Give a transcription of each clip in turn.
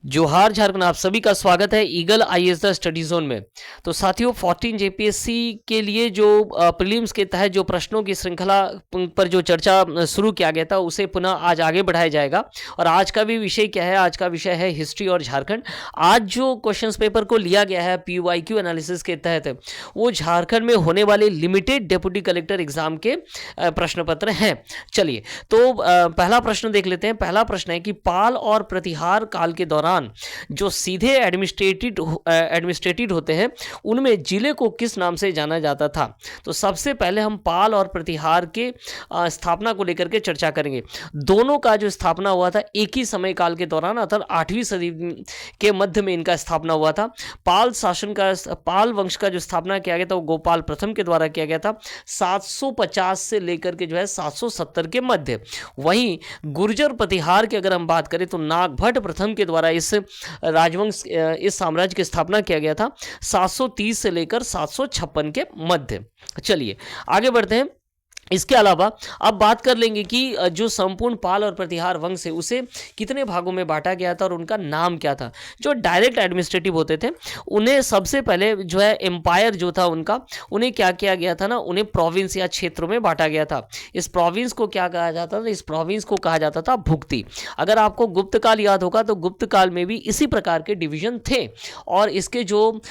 जोहार झारखंड, आप सभी का स्वागत है eagle IAS the study zone में। तो साथियों 14 जेपीएससी के लिए जो प्रीलिम्स के तहत जो प्रश्नों की श्रृंखला पर जो चर्चा शुरू किया गया था उसे पुनः आज आगे बढ़ाया जाएगा। और आज का भी विषय क्या है? आज का विषय है हिस्ट्री और झारखंड। आज जो क्वेश्चंस पेपर को लिया गया है पीवाईक्यू एनालिसिस के तहत, वो झारखंड में होने वाले लिमिटेड डेप्यूटी कलेक्टर एग्जाम के प्रश्न पत्र हैं। चलिए तो पहला प्रश्न देख लेते हैं। पहला प्रश्न है कि पाल और प्रतिहार काल के दौरान जो सीधे एडमिनिस्ट्रेटेड होते हैं उनमें जिले को किस नाम से जाना जाता था? तो सबसे पहले हम पाल और प्रतिहार के स्थापना को लेकर के चर्चा करेंगे। दोनों का जो स्थापना हुआ था एक ही समय काल के दौरान, अर्थात 8वीं सदी के मध्य में इनका स्थापना हुआ था। पाल वंश का जो स्थापना किया गया था वो गोपाल प्रथम के द्वारा किया गया था 750 से लेकर के जो है 770 के मध्य। वहीं गुर्जर प्रतिहार की अगर हम बात करें तो नागभट्ट प्रथम के द्वारा इस साम्राज्य की स्थापना किया गया था 730 से लेकर 756 के मध्य। चलिए आगे बढ़ते हैं। इसके अलावा अब बात कर लेंगे कि जो संपूर्ण पाल और प्रतिहार वंश है उसे कितने भागों में बांटा गया था और उनका नाम क्या था। जो डायरेक्ट एडमिनिस्ट्रेटिव होते थे उन्हें सबसे पहले जो है एम्पायर जो था उनका, उन्हें क्या किया गया था ना, उन्हें प्रोविंस या क्षेत्रों में बांटा गया था। इस प्रोविंस को क्या कहा जाता था? इस प्रोविंस को कहा जाता था भुक्ति। अगर आपको गुप्त काल याद होगा तो गुप्त काल में भी इसी प्रकार के डिवीजन थे। और इसके जो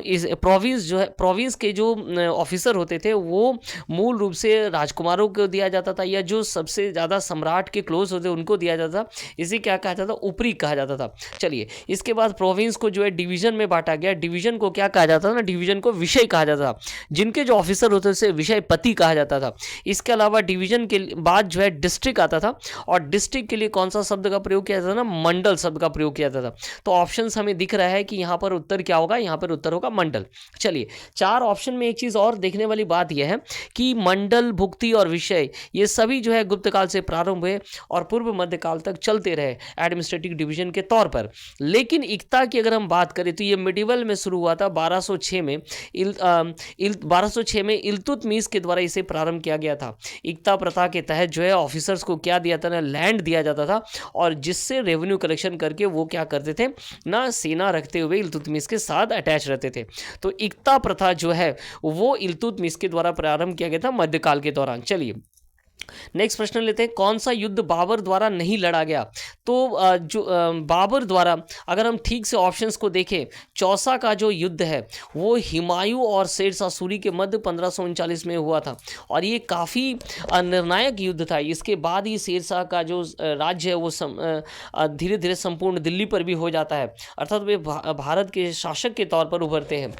इस प्रोविंस जो है, प्रोविंस के जो ऑफिसर होते थे वो मूल रूप से राजकुमारों को दिया जाता था, या जो सबसे ज़्यादा सम्राट के क्लोज होते उनको दिया जाता था। इसे क्या कहा जाता था? उपरी कहा जाता था। चलिए इसके बाद प्रोविंस को जो है डिवीजन में बांटा गया। डिवीजन को क्या कहा जाता था ना? डिवीजन को विषय कहा जाता था। जिनके जो ऑफिसर होते थे उसे विषयपति कहा जाता था। इसके अलावा डिवीजन के बाद जो है डिस्ट्रिक्ट आता था, और डिस्ट्रिक्ट के लिए कौन सा शब्द का प्रयोग किया जाता था ना? मंडल शब्द का प्रयोग किया जाता था। तो ऑप्शन हमें दिख रहा है कि यहाँ पर उत्तर क्या होगा? यहाँ पर उत्तर होगा मंडल। चलिए 4 ऑप्शन में एक चीज़ और देखने वाली बात यह है कि मंडल, भुक्ति और विषय ये सभी जो है गुप्त काल से प्रारंभ हुए और पूर्व मध्य काल तक चलते रहे एडमिनिस्ट्रेटिव डिवीजन के तौर पर। लेकिन इक्ता की अगर हम बात करें तो ये मिडिवल में शुरू हुआ था 1206 में। 1206 में इल्तुतमिश के द्वारा इसे प्रारंभ किया गया था। इक्ता प्रथा के तहत जो है ऑफिसर्स को क्या दिया था ना? लैंड दिया जाता था, और जिससे रेवेन्यू कलेक्शन करके वो क्या करते थे ना? सेना रखते हुए इल्तुतमिश के साथ अटैच रहते थे। तो इक्ता प्रथा जो है वो इल्तुतमिश के द्वारा प्रारंभ किया गया था मध्यकाल के दौरान। चलिए नेक्स्ट प्रश्न लेते हैं। कौन सा युद्ध बाबर द्वारा नहीं लड़ा गया? तो बाबर द्वारा अगर हम ठीक से ऑप्शंस को देखें, चौसा का जो युद्ध है वो हुमायूं और शेरशाह सूरी के मध्य 1539 में हुआ था, और ये काफ़ी निर्णायक युद्ध था। इसके बाद ही शेरशाह का जो राज्य है वो धीरे धीरे संपूर्ण दिल्ली पर भी हो जाता है, अर्थात वे भारत के शासक के तौर पर उभरते हैं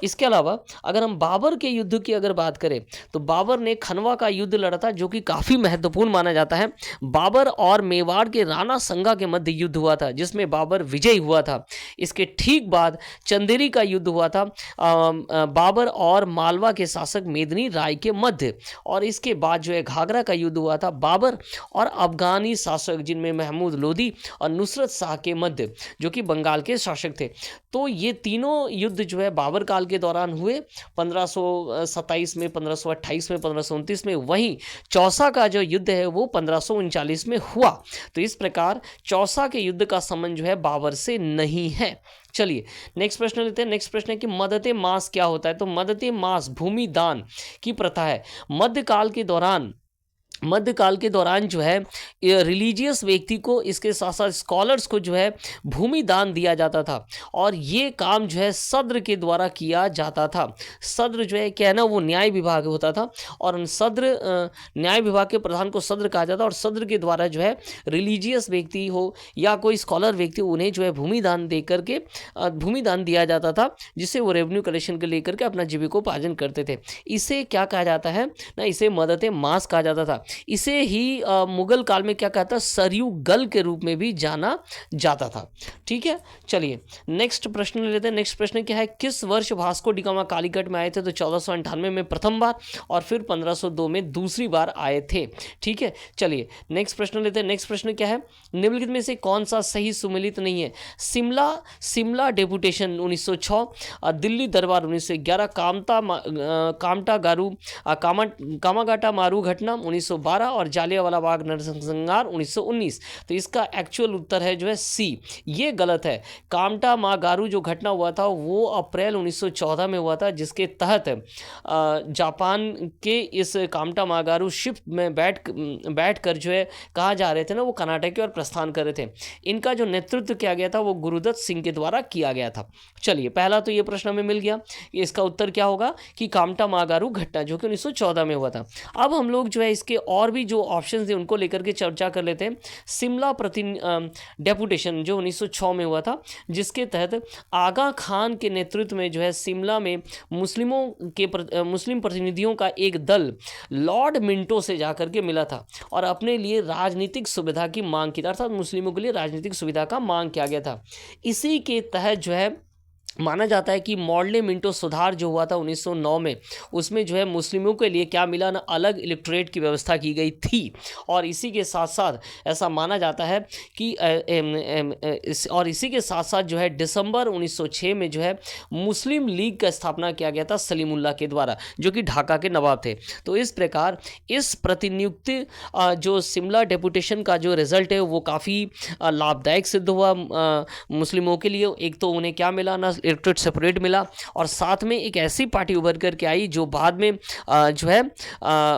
इसके अलावा अगर हम बाबर के युद्ध की अगर बात करें तो बाबर ने खनवा का युद्ध लड़ा था, जो कि काफी महत्वपूर्ण माना जाता है। बाबर और मेवाड़ के राणा संगा के मध्य युद्ध हुआ था, जिसमें बाबर विजयी हुआ था। इसके ठीक बाद चंदेरी का युद्ध हुआ था बाबर और मालवा के शासक मेदिनी राय के मध्य। और इसके बाद जो है घाघरा का युद्ध हुआ था बाबर और अफगानी शासक, जिनमें महमूद लोदी और नुसरत शाह के मध्य, जो कि बंगाल के शासक थे। तो ये तीनों युद्ध जो है बाबर काल के दौरान हुए, 1527 में, 1528 में, 1529 में। वहीं चौसा का जो युद्ध है वो 1539 में हुआ। तो इस प्रकार चौसा के युद्ध का संबंध जो है बाबर से नहीं है। चलिए नेक्स्ट प्रश्न लेते हैं। नेक्स्ट प्रश्न है कि मदते मास क्या होता है? तो मदते मास भूमि दान की प्रथा है। मध्यकाल के दौरान जो है रिलीजियस व्यक्ति को, इसके साथ साथ स्कॉलर्स को जो है भूमि दान दिया जाता था, और ये काम जो है सद्र के द्वारा किया जाता था। सद्र जो है क्या है ना, वो न्याय विभाग होता था, और सद्र न्याय विभाग के प्रधान को सद्र कहा जाता, और सद्र के द्वारा जो है रिलीजियस व्यक्ति हो या कोई स्कॉलर व्यक्ति, उन्हें जो है भूमि दान दे करके भूमि दान दिया जाता था, जिससे वो रेवेन्यू कलेक्शन को लेकर के अपना जीविकोपार्जन करते थे। इसे क्या कहा जाता है ना? इसे मदते मास कहा जाता था। इसे ही मुगल काल में क्या कहता है? सरयू गल के रूप में भी जाना जाता था। ठीक है, चलिए नेक्स्ट प्रश्न लेते हैं। नेक्स्ट प्रश्न क्या है? किस वर्ष वास्को डी गामा कालीकट में आए थे? तो 1498 में प्रथम बार, और फिर 1502 में दूसरी बार आए थे। ठीक है, चलिए नेक्स्ट प्रश्न लेते हैं। नेक्स्ट प्रश्न क्या है? निम्नलिखित में से कौन सा सही सुमेलित नहीं है? शिमला डेपुटेशन 1906, दिल्ली दरबार 1911, कामागाटा मारू घटना 1912 और जालियांवाला बाग नरसंहार 1919। तो इसका एक्चुअल उत्तर है जो है सी, ये गलत है। कामटा मागारू जो घटना हुआ था वो अप्रैल 1914 में हुआ था, जिसके तहत जापान के इस कामटा मागारू शिप में बैठ कर जो है कहा जा रहे थे ना, वो कर्नाटक की ओर प्रस्थान कर रहे थे। इनका जो नेतृत्व किया गया था वो गुरुदत्त सिंह के द्वारा किया गया था। चलिए, पहला तो ये प्रश्न हमें मिल गया, इसका उत्तर क्या होगा कि कामटा मागारू घटना जो कि 1914 में हुआ था। अब हम लोग जो है इसके और भी जो ऑप्शंस थे उनको लेकर के चर्चा कर लेते हैं। शिमला डेपुटेशन जो 1906 में हुआ था, जिसके तहत आगा खान के नेतृत्व में जो है शिमला में मुस्लिम प्रतिनिधियों का एक दल लॉर्ड मिंटो से जाकर के मिला था और अपने लिए राजनीतिक सुविधा की मांग की, अर्थात मुस्लिमों के लिए राजनीतिक सुविधा का मांग किया गया था। इसी के तहत जो है माना जाता है कि मॉडले मिंटो सुधार जो हुआ था 1909 में, उसमें जो है मुस्लिमों के लिए क्या मिला ना, अलग इलेक्टोरेट की व्यवस्था की गई थी। और इसी के साथ साथ ऐसा माना जाता है कि इसी के साथ साथ जो है दिसंबर 1906 में जो है मुस्लिम लीग का स्थापना किया गया था सलीमुल्लाह के द्वारा, जो कि ढाका के नवाब थे। तो इस प्रकार इस प्रतिनियुक्ति जो शिमला डेपुटेशन का जो रिजल्ट है वो काफ़ी लाभदायक सिद्ध हुआ मुस्लिमों के लिए। एक तो उन्हें क्या मिला ना, इलेक्टोरेट सेपरेट मिला, और साथ में एक ऐसी पार्टी उभर करके आई जो बाद में जो है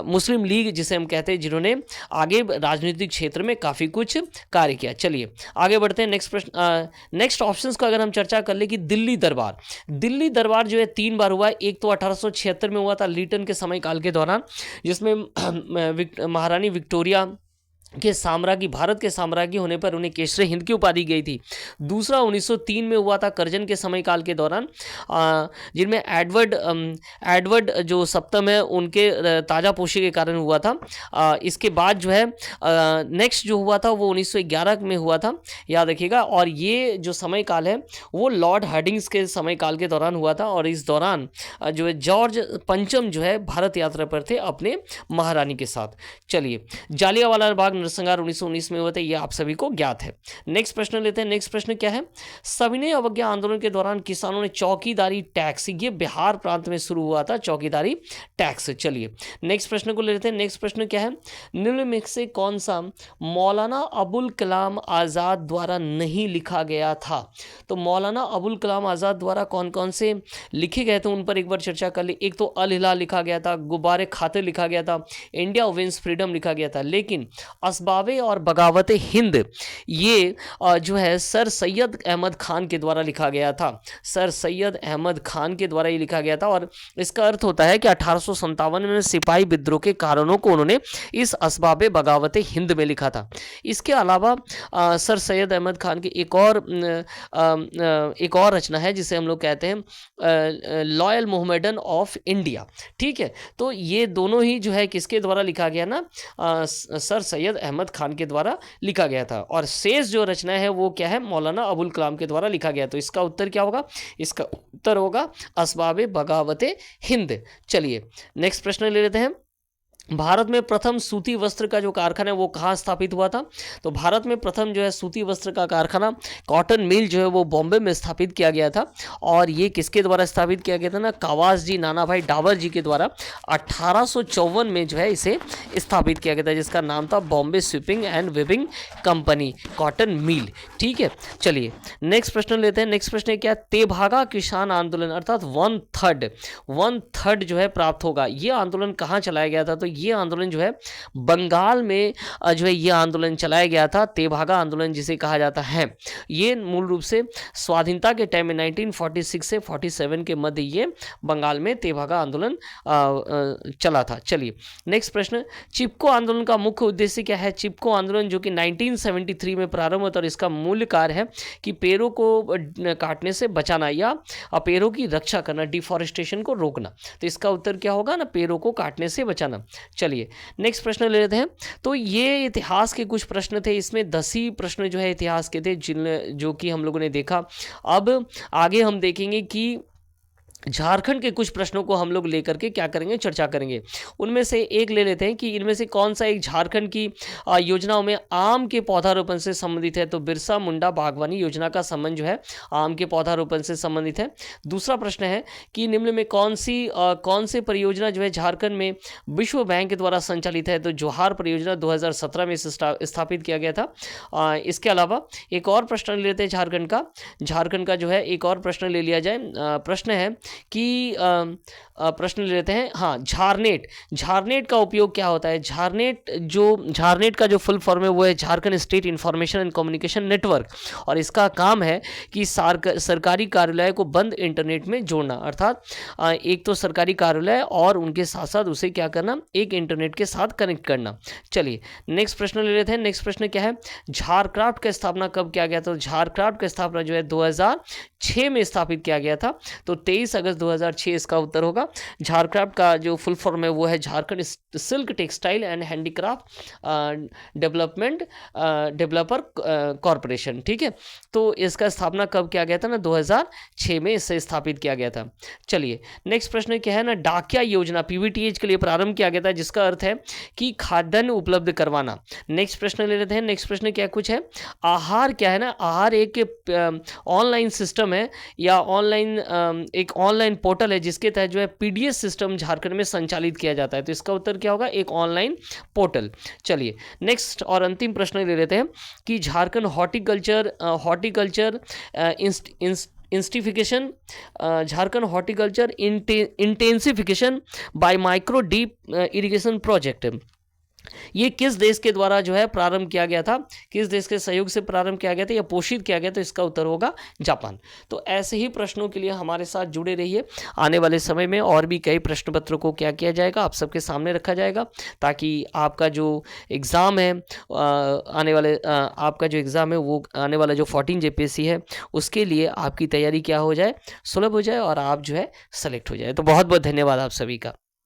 मुस्लिम लीग जिसे हम कहते हैं, जिन्होंने आगे राजनीतिक क्षेत्र में काफ़ी कुछ कार्य किया। चलिए आगे बढ़ते हैं। नेक्स्ट प्रश्न, नेक्स्ट ऑप्शंस का अगर हम चर्चा कर ले कि दिल्ली दरबार जो है 3 बार हुआ है। एक तो 1876 में हुआ था लीटन के समय काल के दौरान, जिसमें महारानी विक्टोरिया के साम्राज्ञी, भारत के साम्राज्ञी होने पर उन्हें केसरे हिंद की उपाधि गई थी। दूसरा 1903 में हुआ था करजन के समय काल के दौरान, जिनमें एडवर्ड जो सप्तम है उनके ताज़ापोशी के कारण हुआ था। इसके बाद जो है नेक्स्ट जो हुआ था वो 1911 में हुआ था, याद रखिएगा। और ये जो समय काल है वो लॉर्ड हार्डिंग्स के समय काल के दौरान हुआ था, और इस दौरान जो है जॉर्ज पंचम जो है भारत यात्रा पर थे अपने महारानी के साथ। चलिए, जालियांवाला बाग नरसंहार 1919 में हुआ था, यह आप सभी को ज्ञात है। नेक्स्ट प्रश्न लेते हैं। नेक्स्ट प्रश्न क्या है, सविनय अवज्ञा आंदोलन के दौरान किसानों ने चौकीदारी टैक्स, ये बिहार प्रांत में शुरू हुआ था चौकीदारी टैक्स। चलिए नेक्स्ट प्रश्न को लेते हैं। नेक्स्ट प्रश्न क्या है, निम्न में से कौन सा मौलाना अबुल कलाम आज़ाद द्वारा नहीं लिखा गया था? तो मौलाना अबुल कलाम आज़ाद द्वारा कौन कौन से लिखे गए थे उन पर एक बार चर्चा कर ले। एक तो अल हिलाल लिखा गया था, गुब्बारे खातिर लिखा गया था, इंडिया विंस फ्रीडम लिखा गया था, लेकिन असबाबे और बगावत हिंद ये जो है सर सैयद अहमद खान के द्वारा लिखा गया था। सर सैयद अहमद खान के द्वारा ये लिखा गया था, और इसका अर्थ होता है कि 1857 में सिपाही विद्रोह के कारणों को उन्होंने इस असबाबे बगावत हिंद में लिखा था। इसके अलावा सर सैयद अहमद खान की एक और रचना है जिसे हम लोग कहते हैं लॉयल मोहम्मदन ऑफ इंडिया। ठीक है, तो ये दोनों ही जो है किसके द्वारा लिखा गया ना, सर सैयद अहमद खान के द्वारा लिखा गया था। और शेष जो रचना है वो क्या है, मौलाना अबुल कलाम के द्वारा लिखा गया। तो इसका उत्तर क्या होगा, इसका उत्तर होगा असबाबे बगावते हिंद। चलिए नेक्स्ट प्रश्न ले लेते हैं। भारत में प्रथम सूती वस्त्र का जो कारखाना है वो कहाँ स्थापित हुआ था? तो भारत में प्रथम जो है सूती वस्त्र का कारखाना, कॉटन मिल जो है वो बॉम्बे में स्थापित किया गया था। और ये किसके द्वारा स्थापित किया गया था ना, कावास जी नाना भाई डावर जी के द्वारा 1854 में जो है इसे स्थापित किया गया था, जिसका नाम था Bombay sweeping and weaving company cotton mill. ठीक है, चलिए नेक्स्ट प्रश्न लेते हैं। नेक्स्ट प्रश्न क्या है, तेभागा किसान आंदोलन अर्थात 1/3 जो है प्राप्त होगा। ये आंदोलन कहाँ चलाया गया था? तो ये आंदोलन जो है बंगाल में जो है ये आंदोलन चलाया गया था, तेभागा आंदोलन जिसे कहा जाता है। ये मूल रूप से स्वाधीनता के टाइम में 1946 से 47 के मध्य ये बंगाल में तेभागा आंदोलन चला था। चलिए नेक्स्ट प्रश्न, चिपको आंदोलन का मुख्य उद्देश्य क्या है? चिपको आंदोलन जो कि 1973 में प्रारंभ हुआ था, और इसका मूल कार्य है कि पेड़ों को काटने से बचाना या पेड़ों की रक्षा करना, डिफॉरेस्टेशन को रोकना। तो इसका उत्तर क्या होगा ना, पेड़ों को काटने से बचाना। चलिए नेक्स्ट प्रश्न ले लेते हैं। तो ये इतिहास के कुछ प्रश्न थे, इसमें 10 ही प्रश्न जो है इतिहास के थे जो कि हम लोगों ने देखा। अब आगे हम देखेंगे कि झारखंड के कुछ प्रश्नों को हम लोग लेकर के क्या करेंगे, चर्चा करेंगे। उनमें से एक ले लेते हैं कि इनमें से कौन सा एक झारखंड की योजनाओं में आम के पौधारोपण से संबंधित है। तो बिरसा मुंडा बागवानी योजना का संबंध जो है आम के पौधारोपण से संबंधित है। दूसरा प्रश्न है कि निम्न में कौन से परियोजना जो है झारखंड में विश्व बैंक द्वारा संचालित है। तो जोहार परियोजना 2017 में इसे स्थापित किया गया था। इसके अलावा एक और प्रश्न ले लेते हैं झारखंड का जो है एक और प्रश्न ले लिया जाए। प्रश्न है कि प्रश्न ले लेते हैं, हाँ, झारनेट का उपयोग क्या होता है। झारनेट का जो फुल फॉर्म है वो है Jharkhand state information and communication network, और इसका काम है कि सरकारी कार्यालय को बंद इंटरनेट में जोड़ना। अर्थात एक तो सरकारी कार्यालय और उनके साथ साथ उसे क्या करना, एक इंटरनेट के साथ कनेक्ट करना। चलिए नेक्स्ट प्रश्न ले लेते हैं। नेक्स्ट प्रश्न क्या है, झारक्राफ्ट का स्थापना कब किया गया। तो झारक्राफ्ट का स्थापना जो है 2006 में स्थापित किया गया था। तो 23 अगस्त 2006 इसका उत्तर होगा। झारक्राफ्ट का जो फुल फॉर्म है वो है Jharkhand silk textile and handicraft developer corporation. ठीक है, तो इसका स्थापना कब किया गया था ना, 2006 में इसे स्थापित किया गया था। चलिए नेक्स्ट प्रश्न क्या है ना, डाकिया योजना पीवीटीएच के लिए प्रारंभ किया गया था, जिसका अर्थ है कि खाद्यान्न उपलब्ध करवाना। नेक्स्ट प्रश्न ले लेते हैं। नेक्स्ट प्रश्न क्या कुछ है, आहार क्या है ना, आहार एक ऑनलाइन सिस्टम है या एक ऑनलाइन पोर्टल है जिसके तहत जो है पीडीएस सिस्टम झारखंड में संचालित किया जाता है। तो इसका उत्तर क्या होगा, एक ऑनलाइन पोर्टल। चलिए नेक्स्ट और अंतिम प्रश्न ले लेते हैं कि Jharkhand horticulture intensification Jharkhand horticulture intensification by micro drip irrigation project, ये किस देश के द्वारा जो है प्रारंभ किया गया था, किस देश के सहयोग से प्रारंभ किया गया था या पोषित किया गया। तो इसका उत्तर होगा जापान। तो ऐसे ही प्रश्नों के लिए हमारे साथ जुड़े रहिए। आने वाले समय में और भी कई प्रश्न पत्रों को क्या किया जाएगा, आप सबके सामने रखा जाएगा, ताकि आपका जो एग्ज़ाम है आपका जो एग्ज़ाम है वो आने वाला जो 14 जेपीएससी है उसके लिए आपकी तैयारी क्या हो जाए, सुलभ हो जाए और आप जो है सेलेक्ट हो जाए। तो बहुत बहुत धन्यवाद आप सभी का।